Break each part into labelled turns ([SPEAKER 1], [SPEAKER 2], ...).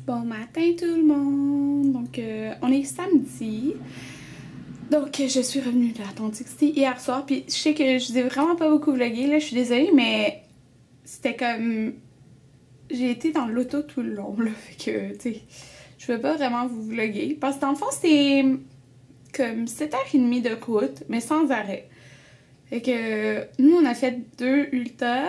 [SPEAKER 1] Bon matin tout le monde! Donc on est samedi. Donc je suis revenue de l'Atlantic City hier soir. Puis je sais que je vous ai vraiment pas beaucoup vlogué là, je suis désolée, mais c'était comme... J'ai été dans l'auto tout le long là, fait que tu sais, je peux pas vraiment vous vloguer. Parce que dans le fond c'est comme 7h30 de route, mais sans arrêt. Fait que nous on a fait 2 Ulta.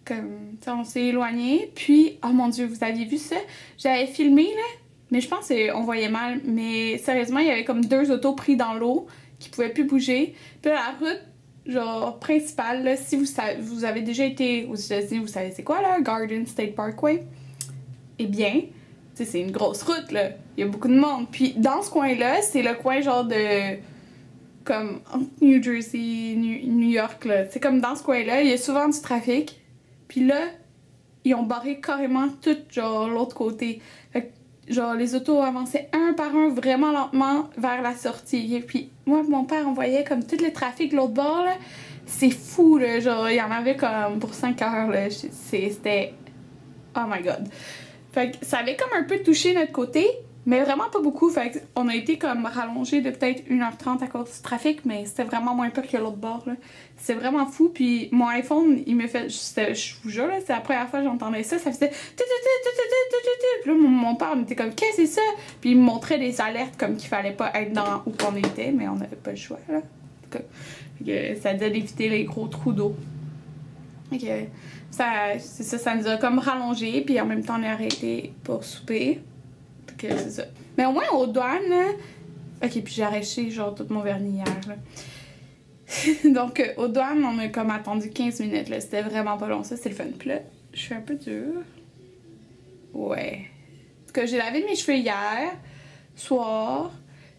[SPEAKER 1] Comme, on s'est éloigné, puis, oh mon dieu, vous aviez vu ça? J'avais filmé, là, mais je pense qu'on voyait mal, mais sérieusement, il y avait comme 2 autos pris dans l'eau, qui pouvaient plus bouger. Puis la route, genre, principale, là, si vous avez déjà été aux États-Unis, vous savez c'est quoi, là? Garden State Parkway. Eh bien, tu sais, c'est une grosse route, là. Il y a beaucoup de monde. Puis dans ce coin-là, c'est le coin, genre, de... comme, New Jersey, New York, là. C'est comme dans ce coin-là, il y a souvent du trafic. Puis là, ils ont barré carrément tout, genre, l'autre côté. Fait que, genre, les autos avançaient un par un vraiment lentement vers la sortie. Et puis, moi mon père, on voyait comme tout le trafic de l'autre bord, là. C'est fou, là. Genre, il y en avait comme pour 5 heures, là. C'était... Oh my god. Fait que ça avait comme un peu touché notre côté, mais vraiment pas beaucoup. Fait qu'on a été comme rallongé de peut-être 1h30 à cause du trafic, mais c'était vraiment moins pire que l'autre bord, là. C'est vraiment fou. Puis mon iPhone, il me fait... Je vous jure, là, c'est la première fois que j'entendais ça. Ça faisait... Puis là, mon père me était comme, qu'est-ce que c'est ça? Puis il me montrait des alertes comme qu'il fallait pas être dans où qu'on était, mais on n'avait pas le choix, là. En tout cas, ça disait d'éviter les gros trous d'eau. Ok, ça nous a comme rallongé, puis en même temps on est arrêté pour souper. Ok, c'est ça. Mais au moins aux douanes, là... Ok, puis j'ai arraché genre tout mon vernis hier, là. Donc aux douanes, on a comme attendu 15 minutes, là. C'était vraiment pas long, ça, c'est le fun. Puis là, je suis un peu dure. Ouais. En tout cas, j'ai lavé mes cheveux hier soir,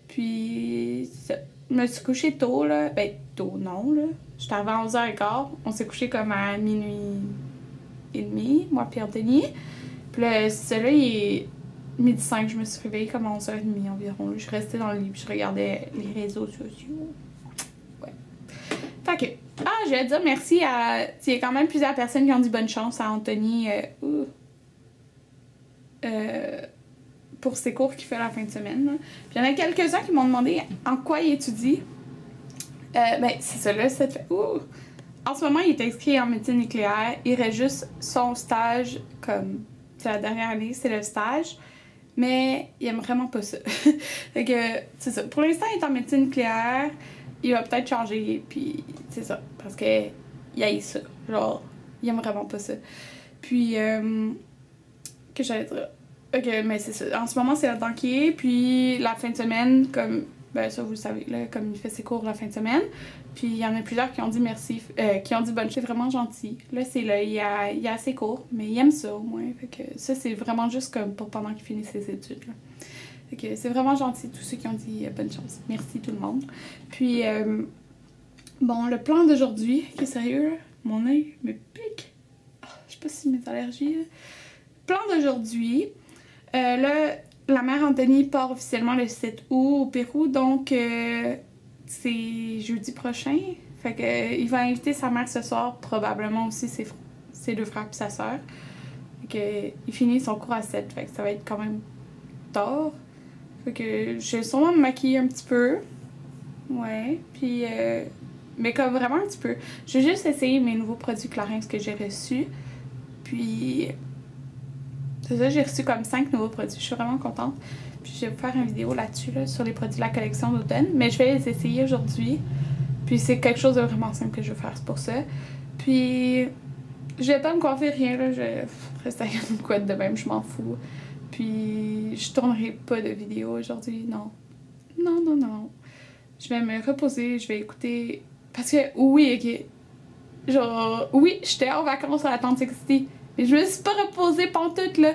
[SPEAKER 1] puis ça. Je me suis couchée tôt, là. Ben, tôt, non, là. J'étais arrivée à 11h15. On s'est couché comme à minuit et demi, moi Pierre Denis. Puis là, celui-là, il est 12h05. Je me suis réveillée comme à 11h30 environ. Je restais dans le lit, puis je regardais les réseaux sociaux. Ouais. Fait que, je vais dire merci à... Il y a quand même plusieurs personnes qui ont dit bonne chance à Anthony pour ses cours qu'il fait la fin de semaine. Là. Puis il y en a quelques-uns qui m'ont demandé en quoi il étudie. Ben, c'est ça là, ça fait... En ce moment, il est inscrit en médecine nucléaire. Il reste juste son stage, comme... C'est la dernière année, c'est le stage. Mais il aime vraiment pas ça. Fait que, c'est ça. Pour l'instant, il est en médecine nucléaire. Il va peut-être changer, puis c'est ça. Parce que il haït ça. Genre, il aime vraiment pas ça. Puis, que j'allais dire... Ok, mais c'est ça. En ce moment, c'est là-dedans qu'il est. Puis, la fin de semaine, comme... Ben ça, vous le savez, là, comme il fait ses cours la fin de semaine. Puis il y en a plusieurs qui ont dit merci, qui ont dit bonne chose, c'est vraiment gentil. Là, c'est là, il y a ses cours, mais il aime ça au moins. Fait que ça, c'est vraiment juste comme pour pendant qu'il finit ses études. Là. Fait que c'est vraiment gentil, tous ceux qui ont dit bonne chance. Merci tout le monde. Puis, bon, le plan d'aujourd'hui, qui est sérieux, là, mon œil me pique. Je sais pas si c'est mes allergies. Là. Plan d'aujourd'hui, là, la mère Anthony part officiellement le 7 août au Pérou, donc c'est jeudi prochain. Fait que il va inviter sa mère ce soir, probablement aussi ses 2 frères et sa soeur. Fait que il finit son cours à 7, fait que ça va être quand même tard. Fait que je vais sûrement me maquiller un petit peu. Ouais, puis mais comme vraiment un petit peu. Je vais juste essayer mes nouveaux produits Clarins que j'ai reçus. Puis c'est ça, j'ai reçu comme 5 nouveaux produits. Je suis vraiment contente. Puis je vais vous faire une vidéo là-dessus, là, sur les produits de la collection d'automne. Mais je vais les essayer aujourd'hui. Puis c'est quelque chose de vraiment simple que je vais faire, c'est pour ça. Puis je vais pas me coiffer rien, là. Je vais rester avec une couette de même, je m'en fous. Puis je tournerai pas de vidéo aujourd'hui, non. Non, non, non. Je vais me reposer, je vais écouter... Parce que, oui, ok. Genre, oui, j'étais en vacances à l'Atlantic City. Mais je me suis pas reposée pantoute, là.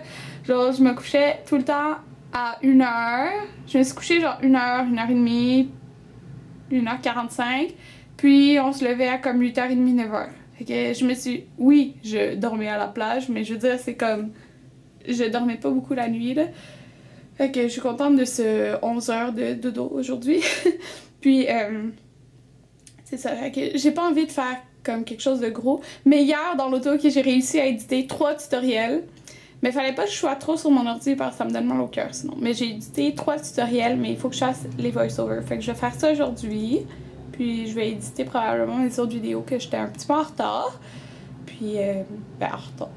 [SPEAKER 1] Genre, je me couchais tout le temps à 1h. Je me suis couchée genre 1h, 1h30, 1h45. Puis on se levait à comme 8h30, 9h. Fait que je me suis... Oui, je dormais à la plage, mais je veux dire, c'est comme... Je dormais pas beaucoup la nuit, là. Fait que je suis contente de ce 11h de dodo aujourd'hui. Puis, c'est ça. Fait que j'ai pas envie de faire comme quelque chose de gros. Mais hier, dans l'auto, j'ai réussi à éditer 3 tutoriels. Mais fallait pas que je sois trop sur mon ordi parce que ça me donne mal au cœur sinon. Mais j'ai édité 3 tutoriels, mais il faut que je fasse les voice-over. Fait que je vais faire ça aujourd'hui. Puis je vais éditer probablement les autres vidéos que j'étais un petit peu en retard. Puis, ben en retard.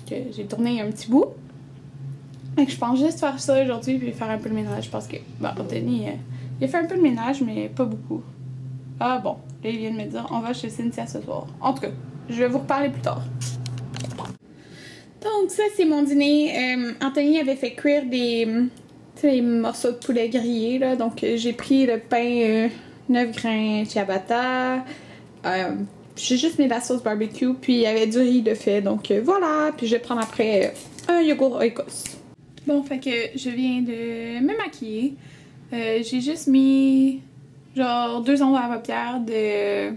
[SPEAKER 1] Que j'ai tourné un petit bout. Fait que je pense juste faire ça aujourd'hui puis faire un peu le ménage parce que, ben, Anthony, il a fait un peu de ménage, mais pas beaucoup. Ah bon, là il vient de me dire, on va chez Cynthia ce soir. En tout cas, je vais vous reparler plus tard. Donc ça c'est mon dîner. Anthony avait fait cuire des morceaux de poulet grillés là. Donc j'ai pris le pain 9 grains ciabatta. J'ai juste mis la sauce barbecue. Puis il y avait du riz de fait. Donc voilà. Puis je vais prendre après un yogourt écosse. Bon, fait que je viens de me maquiller. J'ai juste mis genre 2 ondes à paupières de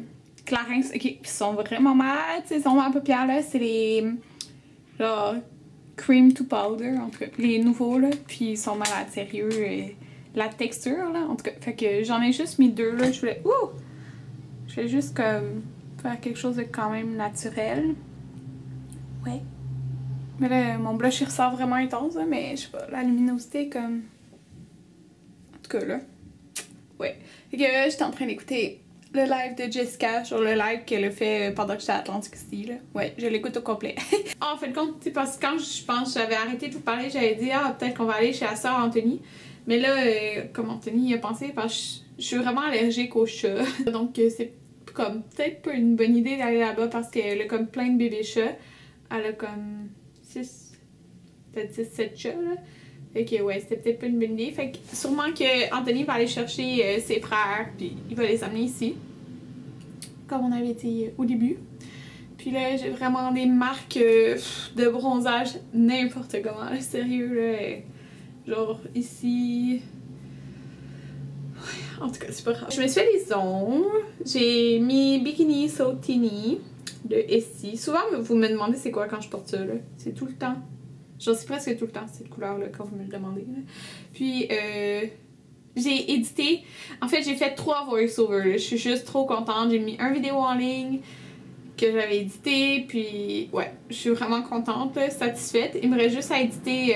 [SPEAKER 1] Clarins. Ok, ils sont vraiment mats. Ces ondes à paupières là, c'est les genre cream to powder, en tout cas, les nouveaux là, puis ils sont malades, sérieux, la texture là, en tout cas, fait que j'en ai juste mis 2 là, je voulais juste comme faire quelque chose de quand même naturel. Ouais. Mais là, mon blush il ressort vraiment intense, hein, mais je sais pas, la luminosité est comme... En tout cas là, ouais. Fait que j'étais en train d'écouter le live de Jessica, genre le live qu'elle a fait pendant que j'étais à Atlantic City, là. Ouais, je l'écoute au complet. En fin de compte, tu sais, parce que quand je pense j'avais arrêté de vous parler, j'avais dit, ah, peut-être qu'on va aller chez la sœur Anthony. Mais là, comme Anthony y a pensé, parce que je suis vraiment allergique aux chats. Donc, c'est comme peut-être pas une bonne idée d'aller là-bas parce qu'elle a comme plein de bébés chats. Elle a comme 6-7 chats, là. Fait que ouais, c'était peut-être pas une bonne idée. Fait que sûrement que Anthony va aller chercher ses frères, puis il va les amener ici. Comme on avait dit au début. Puis là, j'ai vraiment des marques de bronzage n'importe comment, là, sérieux, là. Genre ici... Ouais, en tout cas, c'est pas grave. Je me suis fait les ongles. J'ai mis Bikini So Teeny de Essie. Souvent, vous me demandez c'est quoi quand je porte ça, là. C'est tout le temps. Genre, c'est presque tout le temps cette couleur-là quand vous me le demandez. Là. Puis, j'ai édité. En fait, j'ai fait 3 voice-overs. Je suis juste trop contente. J'ai mis une vidéo en ligne que j'avais édité. Puis, ouais, je suis vraiment contente, là, satisfaite. Il me reste juste à éditer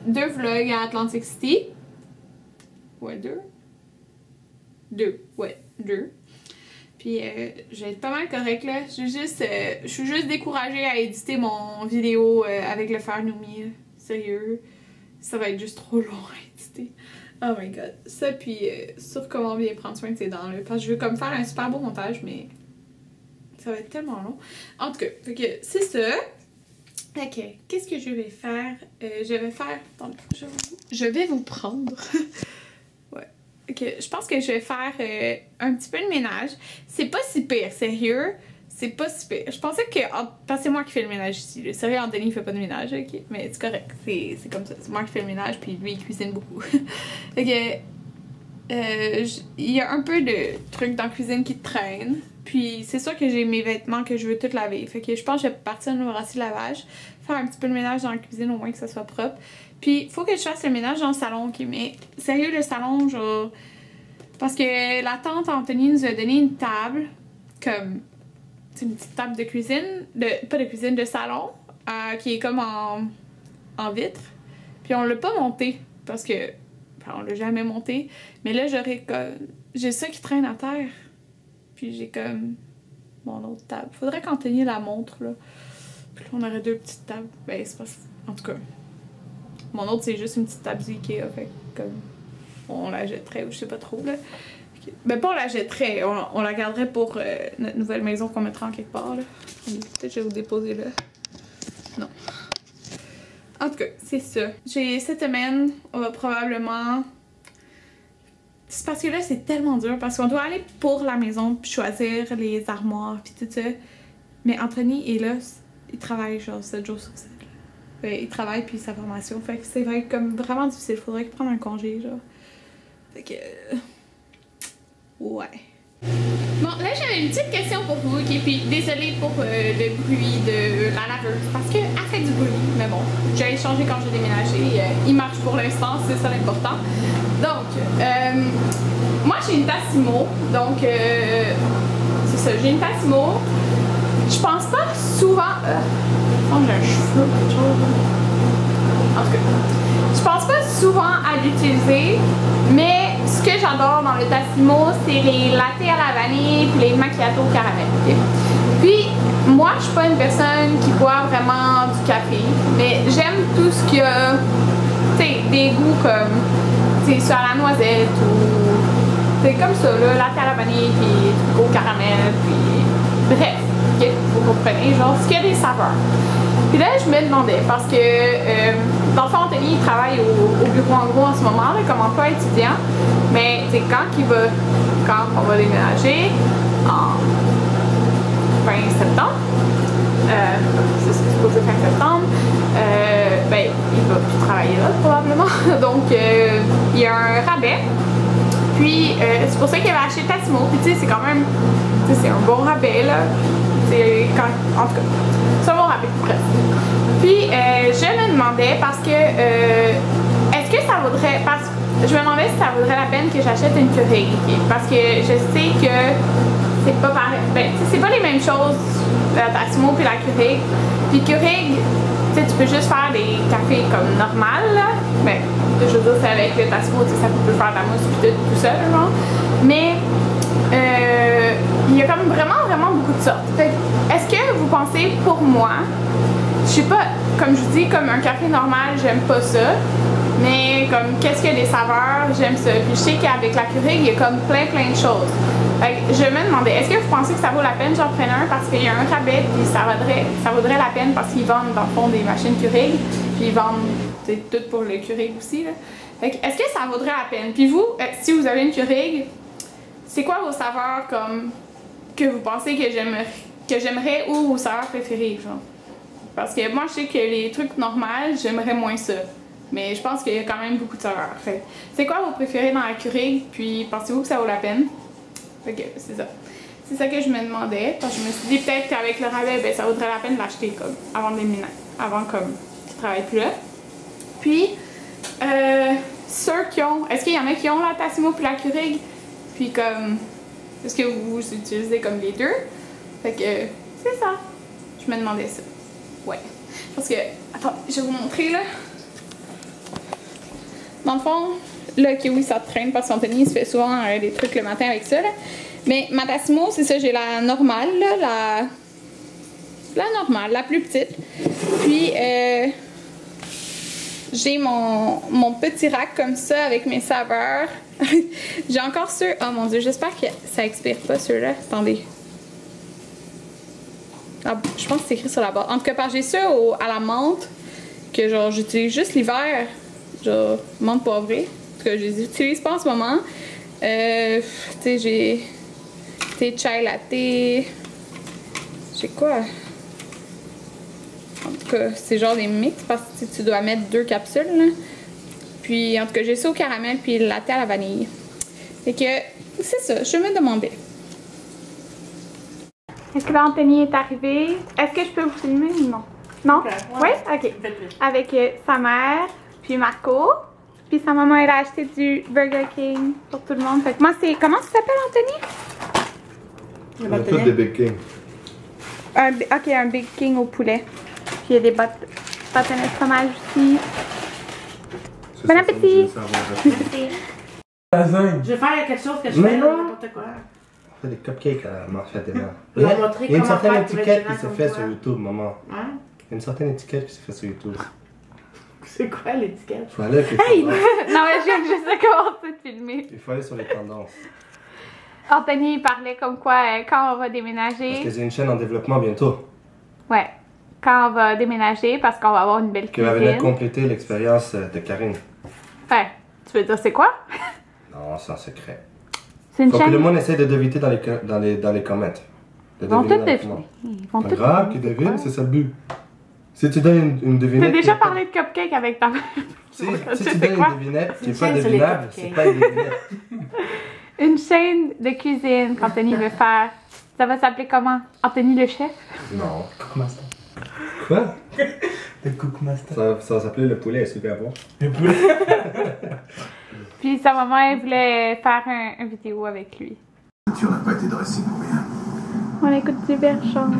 [SPEAKER 1] 2 vlogs à Atlantic City. Ouais, 2. 2. Ouais, 2. Puis je vais être pas mal correcte là. Je suis juste découragée à éditer mon vidéo avec le Fair Noumi. Sérieux. Ça va être juste trop long à éditer. Oh my god. Ça puis sur comment bien prendre soin de ses dents là. Parce que je veux comme faire un super beau montage mais ça va être tellement long. En tout cas, fait que c'est ça. Ok, qu'est-ce que je vais faire? Je vais faire... Attendez, je vais vous prendre... Ok, je pense que je vais faire un petit peu de ménage. C'est pas si pire, sérieux. C'est pas si pire. Je pensais que... Parce que c'est moi qui fais le ménage ici. Là. Sérieux, Anthony il fait pas de ménage, ok? Mais c'est correct. C'est comme ça. C'est moi qui fais le ménage, puis lui, il cuisine beaucoup. Ok. Il y a un peu de trucs dans la cuisine qui traînent. Puis c'est sûr que j'ai mes vêtements que je veux tout laver. Fait que je pense que je vais partir à l'opération de lavage. Faire un petit peu de ménage dans la cuisine, au moins que ça soit propre. Puis faut que je fasse le ménage dans le salon, ok? Mais sérieux, le salon, genre... Parce que la tante Anthony nous a donné une table, comme... C'est une petite table de cuisine, pas de cuisine, de salon, qui est comme en vitre. Puis on l'a pas montée, parce que... Enfin, on l'a jamais montée. Mais là, j'aurais comme... J'ai ça qui traîne à terre. Puis j'ai comme... mon autre table. Faudrait qu'Anthony la montre, là. Puis là, on aurait 2 petites tables. Ben, c'est pas... En tout cas... Mon autre, c'est juste une petite table d'Ikea, fait comme... On la jetterait ou je sais pas trop, là. Ben, pas on la jetterait, on la garderait pour notre nouvelle maison qu'on mettra en quelque part, là. Peut-être que je vais vous déposer là. Non. En tout cas, c'est ça. Cette semaine, on va probablement... C'est parce que là, c'est tellement dur, parce qu'on doit aller pour la maison, puis choisir les armoires, puis tout ça. Mais Anthony est là, il travaille genre 7 jours sur 7. Il travaille puis sa formation, fait que c'est vrai comme vraiment difficile, faudrait qu'il prenne un congé genre. Fait que... Ouais. Bon, là j'avais une petite question pour vous, ok, puis désolée pour le bruit de la laveuse, parce qu'elle fait du bruit, mais bon, j'ai changé quand j'ai déménagé, il marche pour l'instant, c'est ça l'important. Donc, moi j'ai une Tassimo, donc c'est ça, j'ai une Tassimo. Je pense pas souvent... Oh, j'ai un cheveu ou quelque chose. En tout cas, je pense pas souvent à l'utiliser, mais ce que j'adore dans le Tassimo, c'est les lattés à la vanille puis les macchiatos au caramel. Okay? Puis, moi, je suis pas une personne qui boit vraiment du café, mais j'aime tout ce qui a, tu sais, des goûts comme, tu sais, sur la noisette ou, c'est comme ça, là, latte à la vanille puis au caramel, puis bref, okay? Vous comprenez, genre, ce qu'il y a des saveurs. Puis là, je me demandais, parce que dans le fond, Anthony, il travaille au bureau en gros en ce moment, là, comme emploi étudiant. Mais c'est quand on va déménager, en fin septembre, c'est ce que je supposé fin septembre, ben, il va plus travailler là, probablement. Donc, il y a un rabais. Puis, c'est pour ça qu'il avait acheté Tassimo. Puis, tu sais, c'est quand même, tu sais, c'est un bon rabais, là. En tout cas, c'est un bon rabais, presque. Puis, je me demandais, parce que, est-ce que ça vaudrait, je me demandais si ça vaudrait la peine que j'achète une Keurig. Parce que je sais que c'est pas pareil, ben, c'est pas les mêmes choses, la Tassimo puis la Keurig. Puis Keurig, tu sais, tu peux juste faire des cafés comme normal, là. Ben, je veux dire, c'est avec le Tassimo, tu sais, ça peut faire de la mousse puis tout ça, genre. Mais, il y a comme vraiment beaucoup de sortes. Est-ce que vous pensez, pour moi, je sais pas, comme je vous dis, comme un café normal, j'aime pas ça. Mais comme, qu'est-ce qu'il y a des saveurs, j'aime ça. Puis je sais qu'avec la Keurig, il y a comme plein de choses. Fait que je me demandais, est-ce que vous pensez que ça vaut la peine que j'en prenne un parce qu'il y a un rabais, puis ça vaudrait la peine parce qu'ils vendent dans le fond des machines Keurig, puis ils vendent tout pour le Keurig aussi, là. Fait que, est-ce que ça vaudrait la peine? Puis vous, si vous avez une Keurig, c'est quoi vos saveurs comme que vous pensez que j'aimerais ou vos saveurs préférées, genre? Parce que moi, je sais que les trucs normaux, j'aimerais moins ça. Mais je pense qu'il y a quand même beaucoup de saveurs. Fait c'est quoi vos préférés dans la Keurig? Puis pensez-vous que ça vaut la peine? Fait que c'est ça. C'est ça que je me demandais. Parce que je me suis dit peut-être qu'avec le rabais, ben, ça vaudrait la peine de l'acheter comme avant de déménager. Avant comme qu'ils travaillent plus là. Puis, ceux qui ont. Est-ce qu'il y en a qui ont la Tassimo puis la Keurig? Puis comme. Est-ce que vous utilisez comme les deux? Fait que c'est ça. Je me demandais ça. Ouais. Parce que. Attends, je vais vous montrer là. Dans le fond, là, ok, oui, ça traîne parce qu'Anthony se fait souvent des trucs le matin avec ça, là. Mais ma Tassimo, c'est ça, j'ai la normale, là, la normale, la plus petite. Puis, j'ai mon petit rack comme ça avec mes saveurs. J'ai encore ceux. Oh mon dieu, j'espère que ça expire pas ceux-là. Attendez. Ah, je pense que c'est écrit sur la boîte. En tout cas, j'ai ceux à la menthe que genre j'utilise juste l'hiver. Genre menthe poivrée. En tout cas, je les utilise pas en ce moment. Tu sais, j'ai chai latte. J'ai quoi? En tout cas, c'est genre des mix parce que tu dois mettre 2 capsules, là. Puis, en tout cas, j'ai ça au caramel puis le latte à la vanille. Fait que, c'est ça, je me demandais. Est-ce que l'Anthony est arrivé? Est-ce que je peux vous filmer ou non? Non? Oui? Ok. Avec sa mère, puis Marco. Puis sa maman, elle a acheté du Burger King pour tout le monde. Fait que moi, c'est... Comment ça s'appelle, Anthony?
[SPEAKER 2] On a tous des Big King.
[SPEAKER 1] Ok, un Big King au poulet. Puis il y a des bâtonnets de fromage aussi. Bon appétit!
[SPEAKER 3] Je vais faire quelque chose que je fais n'importe quoi.
[SPEAKER 2] On fait des cupcakes à marché des mains.
[SPEAKER 3] Il y a
[SPEAKER 2] une certaine étiquette qui se fait sur YouTube, maman.
[SPEAKER 3] Hein?
[SPEAKER 2] Il y a une certaine étiquette qui se fait sur YouTube.
[SPEAKER 3] C'est quoi l'étiquette?
[SPEAKER 2] Il faut aller avec les
[SPEAKER 1] Hey!
[SPEAKER 2] tendances.
[SPEAKER 1] Non, mais je sais comment on peut filmer.
[SPEAKER 2] Il faut aller sur les tendances.
[SPEAKER 1] Anthony, il parlait comme quoi quand on va déménager.
[SPEAKER 2] Parce que j'ai une chaîne en développement bientôt.
[SPEAKER 1] Ouais. Quand on va déménager, parce qu'on va avoir une belle
[SPEAKER 2] Qui va venir
[SPEAKER 1] cuisine.
[SPEAKER 2] compléter l'expérience de Karine.
[SPEAKER 1] Enfin, tu veux dire c'est quoi?
[SPEAKER 2] Non, c'est un secret.
[SPEAKER 1] C'est une
[SPEAKER 2] Faut que
[SPEAKER 1] chaîne.
[SPEAKER 2] le monde essaie de deviner dans les comments.
[SPEAKER 1] Ils vont tout
[SPEAKER 2] dans les
[SPEAKER 1] deviner.
[SPEAKER 2] comments.
[SPEAKER 1] Ils vont
[SPEAKER 2] Pas
[SPEAKER 1] tout
[SPEAKER 2] grave qu'ils devinent, c'est ça le but. Si tu donnes une devinette.
[SPEAKER 1] T'as déjà
[SPEAKER 2] qui est pas-
[SPEAKER 1] parlé de cupcake avec ta mère.
[SPEAKER 2] Si
[SPEAKER 1] Je
[SPEAKER 2] tu
[SPEAKER 1] sais
[SPEAKER 2] donnes
[SPEAKER 1] quoi?
[SPEAKER 2] une devinette qui n'est
[SPEAKER 3] Une
[SPEAKER 2] pas
[SPEAKER 3] chaîne sur les
[SPEAKER 2] devinable, c'est
[SPEAKER 3] cupcakes.
[SPEAKER 2] pas une devinette.
[SPEAKER 1] Une chaîne de cuisine qu'Anthony veut faire. Ça va s'appeler comment? Anthony le chef?
[SPEAKER 2] Non.
[SPEAKER 4] Cookmaster.
[SPEAKER 2] Quoi?
[SPEAKER 4] Le Cookmaster.
[SPEAKER 2] Ça va s'appeler le poulet est super bon.
[SPEAKER 4] Le poulet.
[SPEAKER 1] Puis sa maman, elle voulait faire une vidéo avec lui.
[SPEAKER 5] Tu n'as pas été dressé pour rien.
[SPEAKER 1] On écoute du Berchance.